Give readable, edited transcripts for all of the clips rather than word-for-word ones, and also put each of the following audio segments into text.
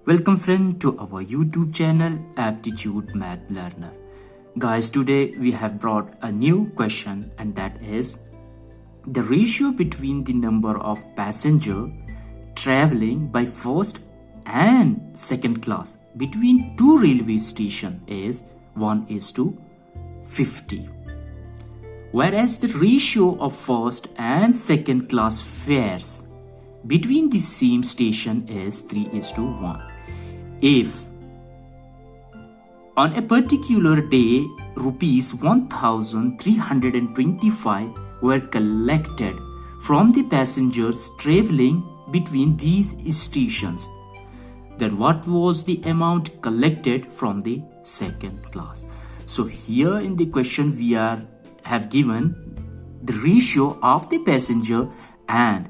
Welcome friend to our YouTube channel Aptitude Math Learner. Guys, today we have brought a new question, and that is the ratio between the number of passenger traveling by first and second class between two railway stations is 1:50. Whereas the ratio of first and second class fares between the same station is 3:1. If on a particular day rupees 1325 were collected from the passengers traveling between these stations, then what was the amount collected from the second class? So here in the question we have given the ratio of the passenger and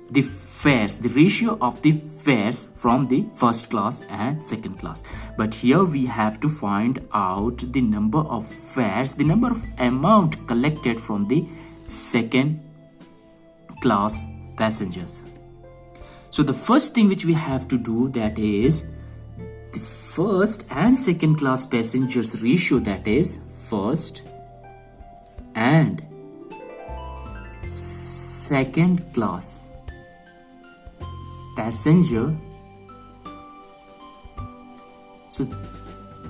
the fares, the ratio of the fares from the first class and second class. But here we have to find out the number of fares, the number of amount collected from the second class passengers. So the first thing which we have to do, that is the first and second class passengers ratio, that is first and second class passenger. So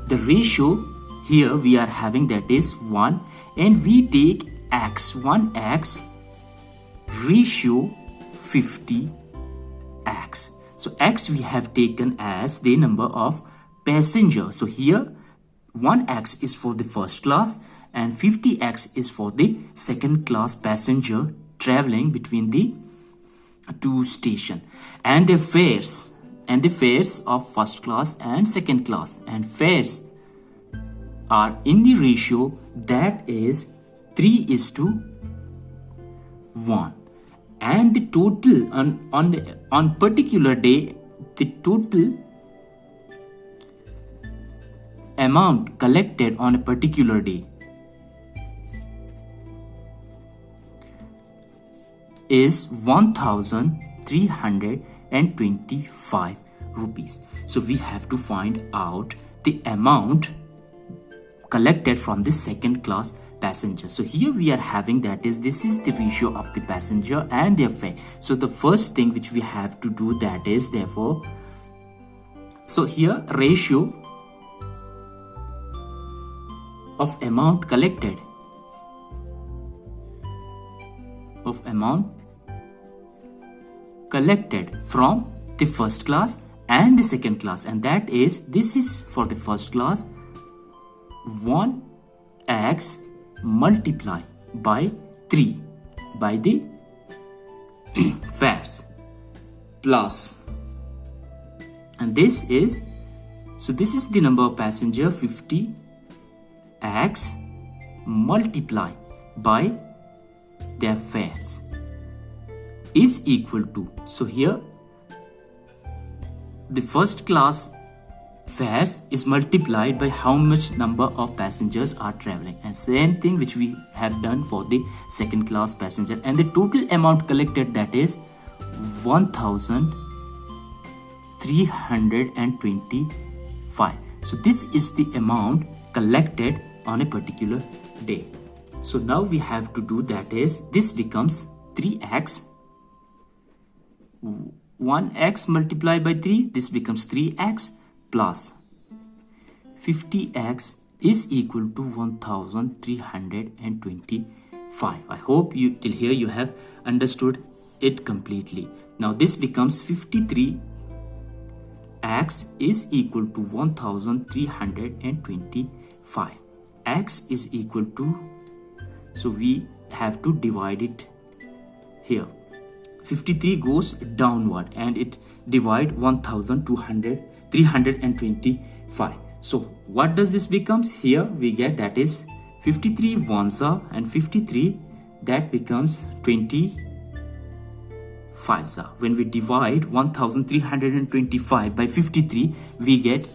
the ratio here we are having, that is 1, and we take x, 1x ratio 50x. So x we have taken as the number of passengers. So here 1x is for the first class and 50x is for the second class passenger traveling between the two stations, and the fares of first class and second class, and fares are in the ratio that is 3:1, and the total on particular day, the total amount collected on a particular day is 1325 rupees. So we have to find out the amount collected from the second class passenger. So here we are having, that is, this is the ratio of the passenger and their fare. So the first thing which we have to do, that is, therefore, so here ratio of amount collected from the first class and the second class, and that is, this is for the first class, 1x multiply by 3 by the fares plus, and this is, so this is the number of passenger, 50x multiply by their fares is equal to, so here the first class fares is multiplied by how much number of passengers are traveling, and same thing which we have done for the second class passenger, and the total amount collected, that is 1325. So this is the amount collected on a particular day. So now we have to do, that is, this becomes 3x, 1x multiplied by 3, this becomes 3x plus 50x is equal to 1325. I hope you till here you have understood it completely. Now this becomes 53x is equal to 1325. X is equal to, so we have to divide it here. 53 goes downward and it divide 325. So what does this becomes? Here we get, that is 53 ones are, and 53, that becomes 25 are. When we divide 1325 by 53, we get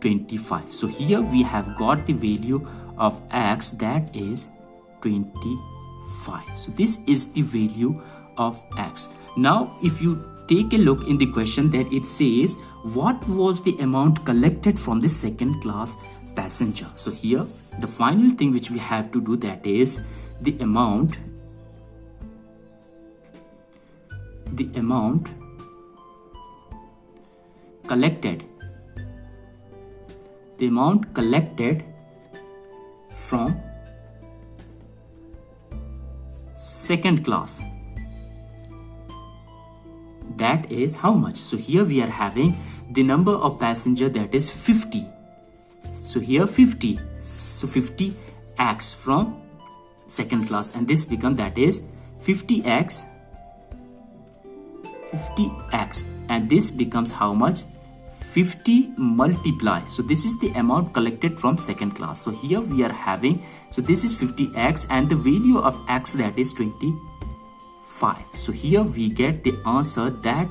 25. So here we have got the value of x, that is 25. So this is the value of x. Now if you take a look in the question that it says, what was the amount collected from the second class passenger? So here, the final thing which we have to do, that is the amount collected from second class. That is how much? So here we are having the number of passenger, that is 50. So here 50. So 50x from second class, and this become, that is 50x, and this becomes how much? 50 multiply. So this is the amount collected from second class. So here we are having, so this is 50x and the value of x, that is 25. So here we get the answer, that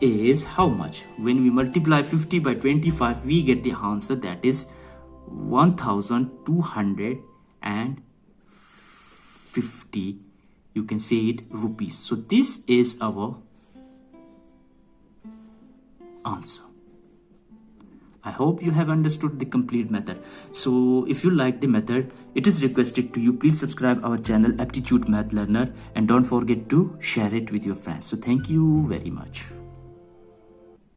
is how much? When we multiply 50 by 25, we get the answer, that is 1250, you can say it, rupees. So this is our answer. I hope you have understood the complete method. So if you like the method, it is requested to you, please subscribe our channel Aptitude Math Learner, and don't forget to share it with your friends. So thank you very much.